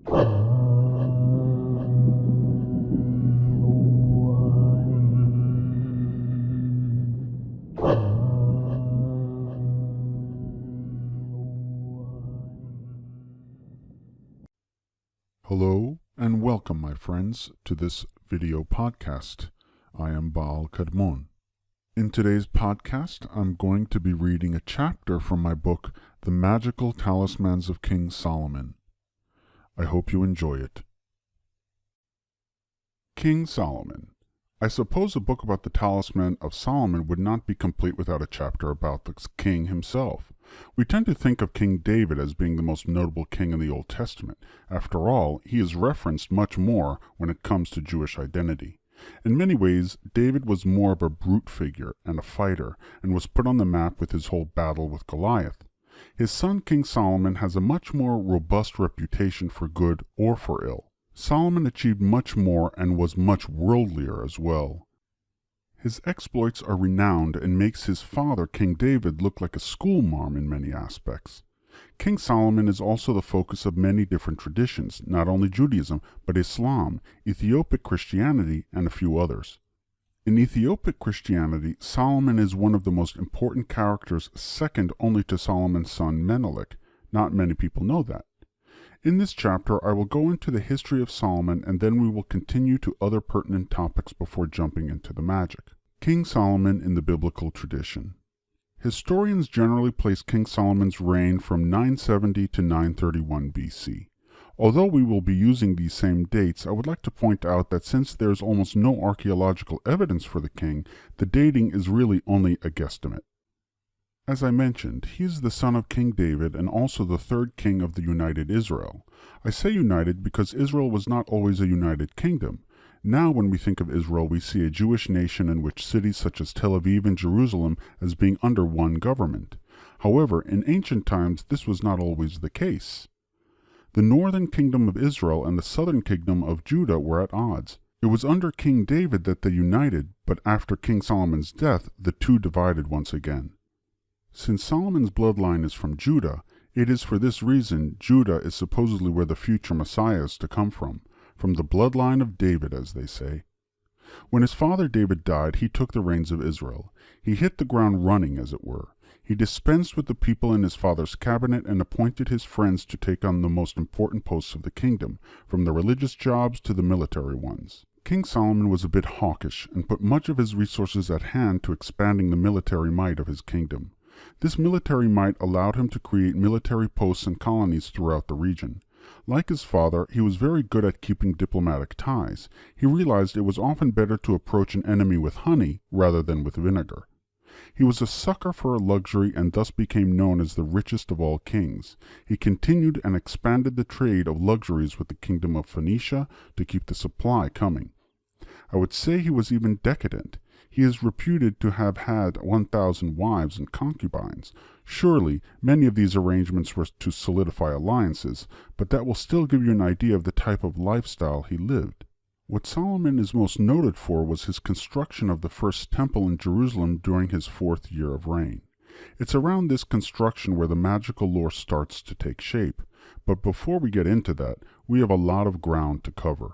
Hello and welcome, my friends, to this video podcast. I am Baal Kadmon. In today's podcast, I'm going to be reading a chapter from my book, The Magickal Talismans of King Solomon. I hope you enjoy it. King Solomon. I suppose a book about the Talisman of Solomon would not be complete without a chapter about the king himself. We tend to think of King David as being the most notable king in the Old Testament. After all, he is referenced much more when it comes to Jewish identity. In many ways, David was more of a brute figure and a fighter, and was put on the map with his whole battle with Goliath. His son King Solomon has a much more robust reputation for good or for ill. Solomon achieved much more and was much worldlier as well. His exploits are renowned and makes his father, King David, look like a schoolmarm in many aspects. King Solomon is also the focus of many different traditions, not only Judaism, but Islam, Ethiopic Christianity, and a few others. In Ethiopic Christianity, Solomon is one of the most important characters, second only to Solomon's son Menelik. Not many people know that. In this chapter, I will go into the history of Solomon, and then we will continue to other pertinent topics before jumping into the magic. King Solomon in the biblical tradition. Historians generally place King Solomon's reign from 970 to 931 BC. Although we will be using these same dates, I would like to point out that since there is almost no archaeological evidence for the king, the dating is really only a guesstimate. As I mentioned, he is the son of King David and also the third king of the united Israel. I say united because Israel was not always a united kingdom. Now when we think of Israel, we see a Jewish nation in which cities such as Tel Aviv and Jerusalem as being under one government. However, in ancient times this was not always the case. The northern kingdom of Israel and the southern kingdom of Judah were at odds. It was under King David that they united, but after King Solomon's death, the two divided once again. Since Solomon's bloodline is from Judah, it is for this reason Judah is supposedly where the future Messiah is to come from the bloodline of David, as they say. When his father David died, he took the reins of Israel. He hit the ground running, as it were. He dispensed with the people in his father's cabinet and appointed his friends to take on the most important posts of the kingdom, from the religious jobs to the military ones. King Solomon was a bit hawkish and put much of his resources at hand to expanding the military might of his kingdom. This military might allowed him to create military posts and colonies throughout the region. Like his father, he was very good at keeping diplomatic ties. He realized it was often better to approach an enemy with honey rather than with vinegar. He was a sucker for luxury and thus became known as the richest of all kings. He continued and expanded the trade of luxuries with the kingdom of Phoenicia to keep the supply coming. I would say he was even decadent. He is reputed to have had 1,000 wives and concubines. Surely, many of these arrangements were to solidify alliances, but that will still give you an idea of the type of lifestyle he lived. What Solomon is most noted for was his construction of the first temple in Jerusalem during his 4th year of reign. It's around this construction where the magical lore starts to take shape, but before we get into that, we have a lot of ground to cover.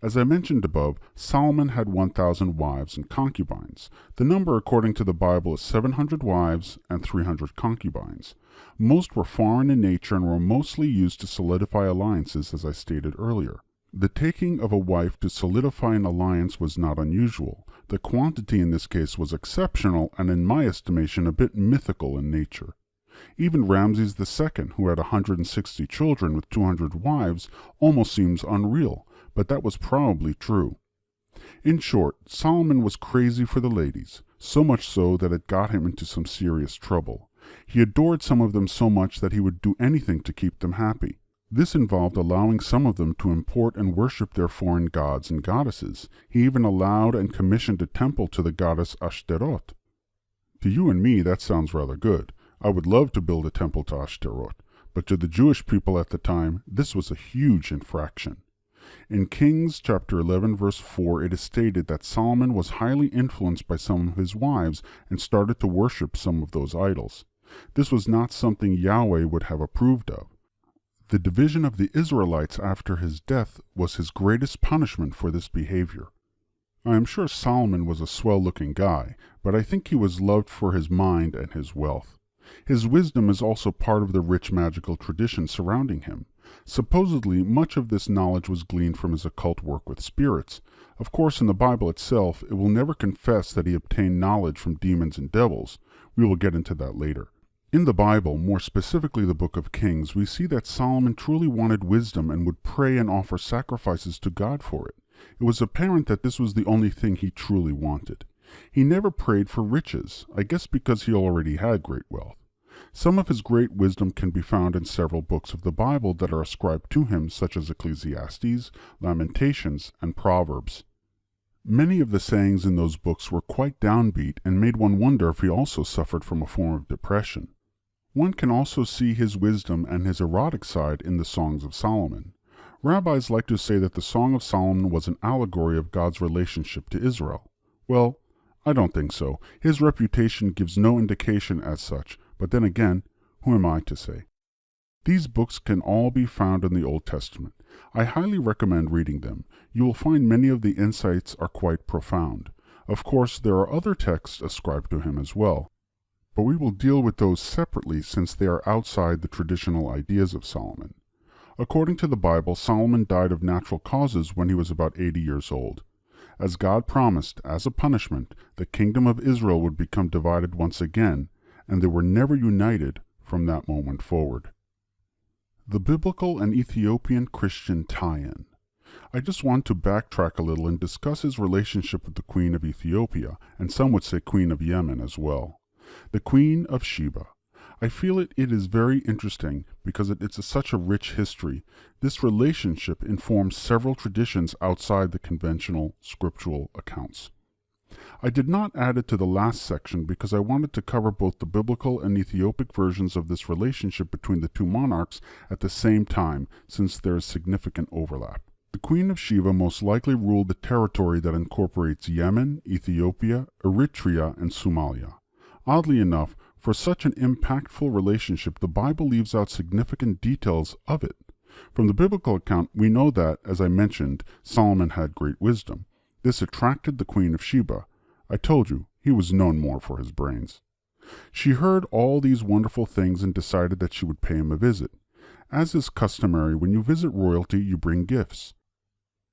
As I mentioned above, Solomon had 1,000 wives and concubines. The number according to the Bible is 700 wives and 300 concubines. Most were foreign in nature and were mostly used to solidify alliances, as I stated earlier. The taking of a wife to solidify an alliance was not unusual. The quantity in this case was exceptional and in my estimation a bit mythical in nature. Even Ramses II, who had 160 children with 200 wives, almost seems unreal. But that was probably true. In short, Solomon was crazy for the ladies, so much so that it got him into some serious trouble. He adored some of them so much that he would do anything to keep them happy. This involved allowing some of them to import and worship their foreign gods and goddesses. He even allowed and commissioned a temple to the goddess Ashtaroth. To you and me, that sounds rather good. I would love to build a temple to Ashtaroth, but to the Jewish people at the time, this was a huge infraction. In Kings chapter 11 verse 4 it is stated that Solomon was highly influenced by some of his wives and started to worship some of those idols. This was not something Yahweh would have approved of. The division of the Israelites after his death was his greatest punishment for this behavior. I am sure Solomon was a swell-looking guy, but I think he was loved for his mind and his wealth. His wisdom is also part of the rich magical tradition surrounding him. Supposedly, much of this knowledge was gleaned from his occult work with spirits. Of course, in the Bible itself, it will never confess that he obtained knowledge from demons and devils. We will get into that later. In the Bible, more specifically the Book of Kings, we see that Solomon truly wanted wisdom and would pray and offer sacrifices to God for it. It was apparent that this was the only thing he truly wanted. He never prayed for riches, I guess because he already had great wealth. Some of his great wisdom can be found in several books of the Bible that are ascribed to him, such as Ecclesiastes, Lamentations, and Proverbs. Many of the sayings in those books were quite downbeat and made one wonder if he also suffered from a form of depression. One can also see his wisdom and his erotic side in the Songs of Solomon. Rabbis like to say that the Song of Solomon was an allegory of God's relationship to Israel. Well, I don't think so. His reputation gives no indication as such, but then again, who am I to say? These books can all be found in the Old Testament. I highly recommend reading them. You will find many of the insights are quite profound. Of course, there are other texts ascribed to him as well, but we will deal with those separately since they are outside the traditional ideas of Solomon. According to the Bible, Solomon died of natural causes when he was about 80 years old. As God promised, as a punishment, the kingdom of Israel would become divided once again, and they were never united from that moment forward. The Biblical and Ethiopian Christian tie-in. I just want to backtrack a little and discuss his relationship with the Queen of Ethiopia, and some would say Queen of Yemen as well. The Queen of Sheba. I feel it is very interesting because it's such a rich history. This relationship informs several traditions outside the conventional scriptural accounts. I did not add it to the last section because I wanted to cover both the biblical and Ethiopic versions of this relationship between the two monarchs at the same time, since there is significant overlap. The Queen of Sheba most likely ruled the territory that incorporates Yemen, Ethiopia, Eritrea, and Somalia. Oddly enough, for such an impactful relationship, the Bible leaves out significant details of it. From the biblical account, we know that, as I mentioned, Solomon had great wisdom. This attracted the Queen of Sheba. I told you, he was known more for his brains. She heard all these wonderful things and decided that she would pay him a visit. As is customary, when you visit royalty, you bring gifts.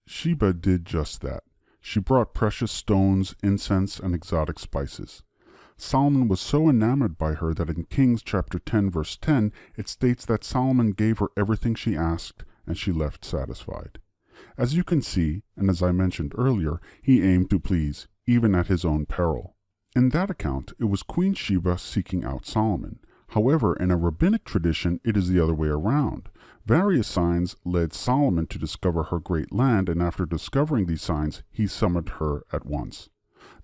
Sheba did just that. She brought precious stones, incense, and exotic spices. Solomon was so enamored by her that in Kings chapter 10, verse 10, it states that Solomon gave her everything she asked, and she left satisfied. As you can see, and as I mentioned earlier, he aimed to please, even at his own peril. In that account, it was Queen Sheba seeking out Solomon. However, in a rabbinic tradition, it is the other way around. Various signs led Solomon to discover her great land, and after discovering these signs, he summoned her at once.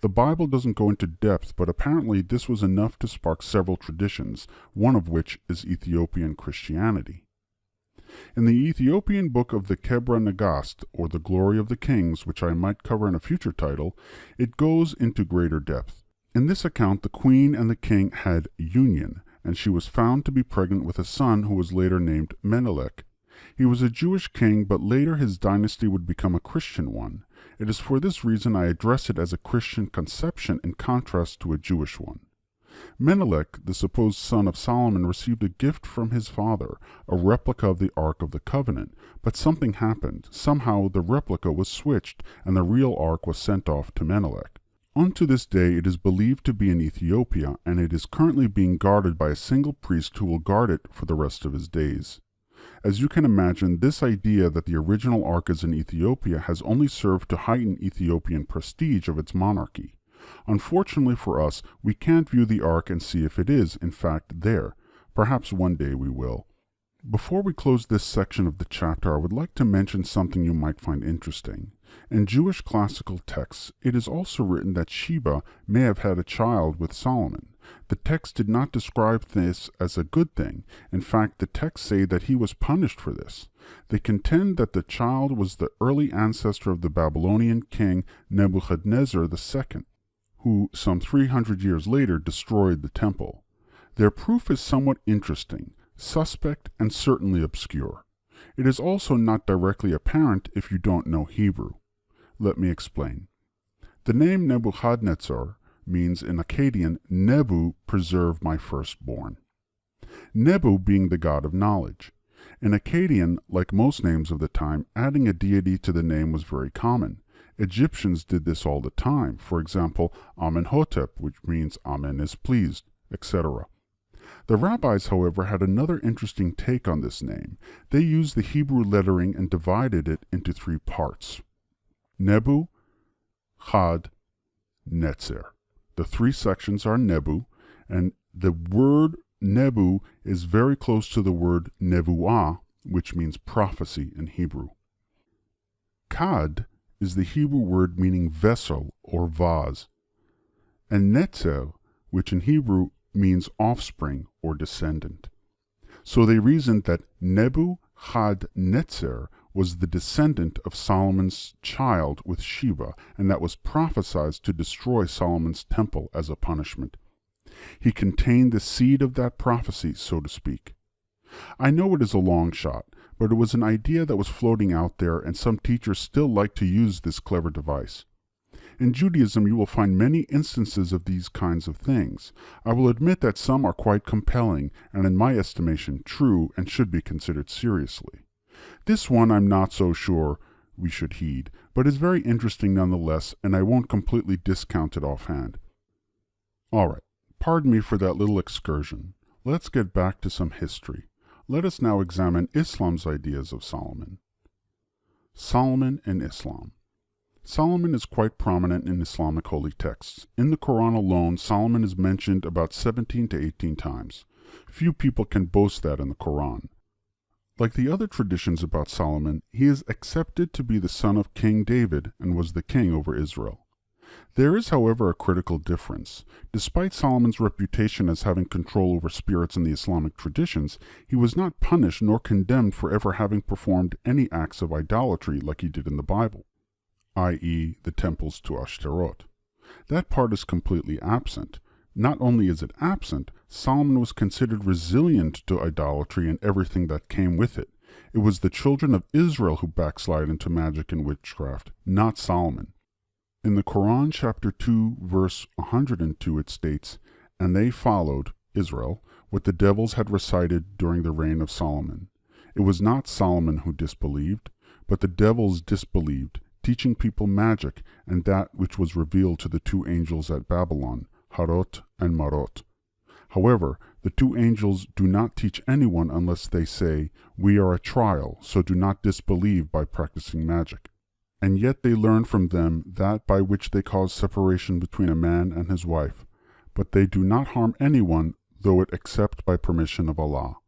The Bible doesn't go into depth, but apparently this was enough to spark several traditions, one of which is Ethiopian Christianity. In the Ethiopian book of the Kebra Nagast, or the Glory of the Kings, which I might cover in a future title, it goes into greater depth. In this account, the queen and the king had union, and she was found to be pregnant with a son who was later named Menelik. He was a Jewish king, but later his dynasty would become a Christian one. It is for this reason I address it as a Christian conception in contrast to a Jewish one. Menelik, the supposed son of Solomon, received a gift from his father, a replica of the Ark of the Covenant, but something happened. Somehow the replica was switched, and the real Ark was sent off to Menelik. Unto this day it is believed to be in Ethiopia, and it is currently being guarded by a single priest who will guard it for the rest of his days. As you can imagine, this idea that the original Ark is in Ethiopia has only served to heighten Ethiopian prestige of its monarchy. Unfortunately for us, we can't view the Ark and see if it is, in fact, there. Perhaps one day we will. Before we close this section of the chapter, I would like to mention something you might find interesting. In Jewish classical texts, it is also written that Sheba may have had a child with Solomon. The text did not describe this as a good thing. In fact, the texts say that he was punished for this. They contend that the child was the early ancestor of the Babylonian king Nebuchadnezzar II, who, some 300 years later, destroyed the temple. Their proof is somewhat interesting. suspect and certainly obscure. It is also not directly apparent if you don't know Hebrew. Let me explain. The name Nebuchadnezzar means in Akkadian, Nebu, preserve my firstborn. Nebu being the god of knowledge. In Akkadian, like most names of the time, adding a deity to the name was very common. Egyptians did this all the time. For example, Amenhotep, which means Amen is pleased, etc. The rabbis, however, had another interesting take on this name. They used the Hebrew lettering and divided it into three parts. Nebu, Chad, Netzer. The three sections are Nebu, and the word Nebu is very close to the word Nevuah, which means prophecy in Hebrew. Kad is the Hebrew word meaning vessel or vase, and Netzer, which in Hebrew means offspring or descendant. So they reasoned that Nebuchadnezzar was the descendant of Solomon's child with Sheba, and that was prophesied to destroy Solomon's temple as a punishment. He contained the seed of that prophecy, so to speak. I know it is a long shot, but it was an idea that was floating out there, and some teachers still like to use this clever device. In Judaism, you will find many instances of these kinds of things. I will admit that some are quite compelling, and in my estimation, true and should be considered seriously. This one I'm not so sure we should heed, but is very interesting nonetheless, and I won't completely discount it offhand. All right, pardon me for that little excursion. Let's get back to some history. Let us now examine Islam's ideas of Solomon. Solomon and Islam. Solomon is quite prominent in Islamic holy texts. In the Quran alone, Solomon is mentioned about 17 to 18 times. Few people can boast that in the Quran. Like the other traditions about Solomon, he is accepted to be the son of King David and was the king over Israel. There is, however, a critical difference. Despite Solomon's reputation as having control over spirits in the Islamic traditions, he was not punished nor condemned for ever having performed any acts of idolatry like he did in the Bible, i.e., the temples to Ashtaroth. That part is completely absent. Not only is it absent, Solomon was considered resilient to idolatry and everything that came with it. It was the children of Israel who backslid into magic and witchcraft, not Solomon. In the Quran, chapter 2, verse 102, it states, "And they followed, Israel, what the devils had recited during the reign of Solomon. It was not Solomon who disbelieved, but the devils disbelieved, teaching people magic and that which was revealed to the two angels at Babylon, Harut and Marut. However, the two angels do not teach anyone unless they say, 'We are a trial, so do not disbelieve by practicing magic.' And yet they learn from them that by which they cause separation between a man and his wife. But they do not harm anyone, though it except by permission of Allah.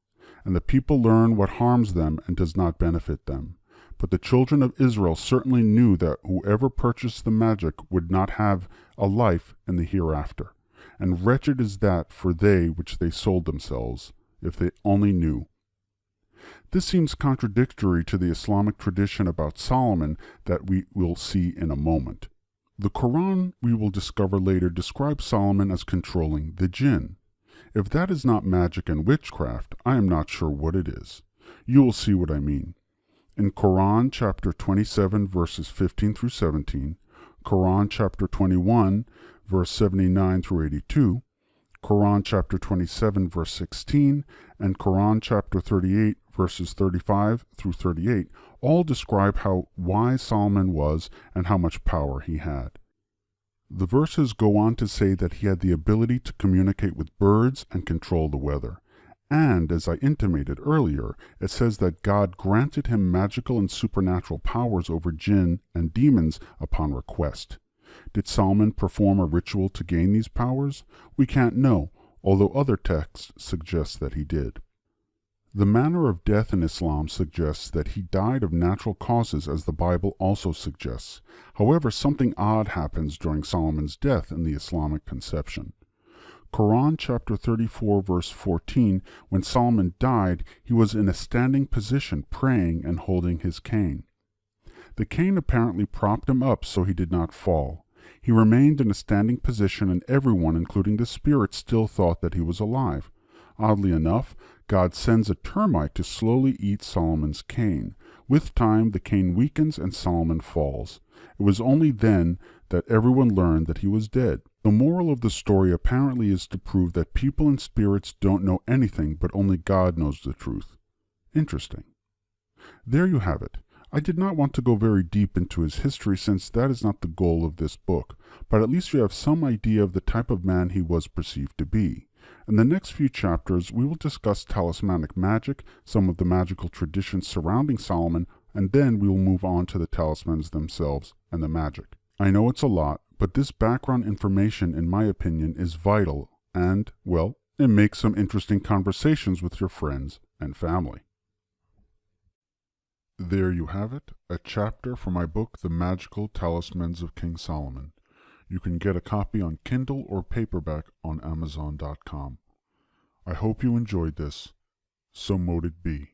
And the people learn what harms them and does not benefit them. But the children of Israel certainly knew that whoever purchased the magic would not have a life in the hereafter. And wretched is that for they which they sold themselves, if they only knew." This seems contradictory to the Islamic tradition about Solomon that we will see in a moment. The Quran, we will discover later, describes Solomon as controlling the jinn. If that is not magic and witchcraft, I am not sure what it is. You will see what I mean. In Quran chapter 27 verses 15 through 17, Quran chapter 21 verse 79 through 82, Quran chapter 27 verse 16, and Quran chapter 38 verses 35 through 38 all describe how wise Solomon was and how much power he had. The verses go on to say that he had the ability to communicate with birds and control the weather. And, as I intimated earlier, it says that God granted him magical and supernatural powers over jinn and demons upon request. Did Solomon perform a ritual to gain these powers? We can't know, although other texts suggest that he did. The manner of death in Islam suggests that he died of natural causes, as the Bible also suggests. However, something odd happens during Solomon's death in the Islamic conception. Quran chapter 34 verse 14, when Solomon died, he was in a standing position praying and holding his cane. The cane apparently propped him up so he did not fall. He remained in a standing position and everyone, including the spirits, still thought that he was alive. Oddly enough, God sends a termite to slowly eat Solomon's cane. With time, the cane weakens and Solomon falls. It was only then that everyone learned that he was dead. The moral of the story apparently is to prove that people and spirits don't know anything, but only God knows the truth. Interesting. There you have it. I did not want to go very deep into his history since that is not the goal of this book, but at least you have some idea of the type of man he was perceived to be. In the next few chapters, we will discuss talismanic magic, some of the magical traditions surrounding Solomon, and then we will move on to the talismans themselves and the magic. I know it's a lot, but this background information, in my opinion, is vital and, well, it makes some interesting conversations with your friends and family. There you have it, a chapter from my book, The Magical Talismans of King Solomon. You can get a copy on Kindle or paperback on Amazon.com. I hope you enjoyed this. So mote it be.